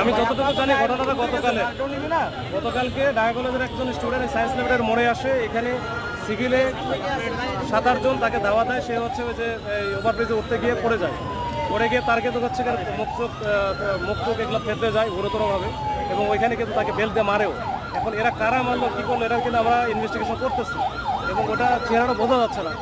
আমি যতটুকু জানি ঘটনাটা গতকালকে ঢাকা কলেজের একজন স্টুডেন্ট সায়েন্স ল্যাবের মোড়ে আসে, এখানে সিভিলে 7-8 জন তাকে দাওয়া দেয়। সে হচ্ছে ওই যে ওভারব্রিজে উঠতে গিয়ে পড়ে যায়, পড়ে গিয়ে তার কিন্তু হচ্ছে মুখ এগুলো ফেলতে যায় গুরুতরভাবে, এবং ওইখানে কিন্তু তাকে বেল্ট দিয়ে মারেও। এখন এরা কারা মারলো কী করলো এটা কিন্তু আমরা ইনভেস্টিগেশন করতেছি, এবং ওটা চেহারাটা বোঝা যাচ্ছে না।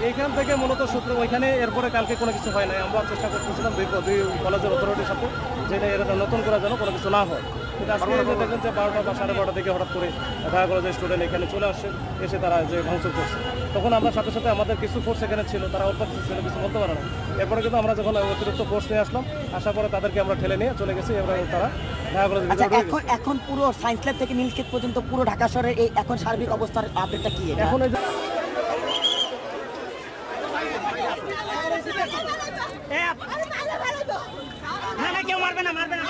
এইখান থেকে মূলত সূত্র ওইখানে এরপরে কালকে কোনো কিছু হয় নাই। আমরা চেষ্টা করতেছিলাম দুই কলেজের অথরিটির সাথে যে এটা নতুন করার জন্য কোনো কিছু না হয়। কিন্তু আজকে দেখবেন যে 12টা বা 12:30 থেকে হঠাৎ করে ঢাকা কলেজের স্টুডেন্ট এখানে চলে আসে, এসে তারা যে ভাঙচুর করছে, তখন আমরা সাথে সাথে আমাদের কিছু ফোর্স এখানে ছিল, তারা অল্প কিছু ছিল, কিছু বলতে পারে না। এরপরে কিন্তু আমরা যখন অতিরিক্ত ফোর্স নিয়ে আসলাম, আসার পরে তাদেরকে আমরা ঠেলে নিয়ে চলে গেছি, এবং তারা ঢাকা কলেজের এখন পুরো সায়েন্স ল্যাব থেকে নীলক্ষেত পর্যন্ত পুরো ঢাকা শহরের এই এখন সার্বিক অবস্থার আপডেটটা কি? এখন কেউ মারবে না, মারবে না।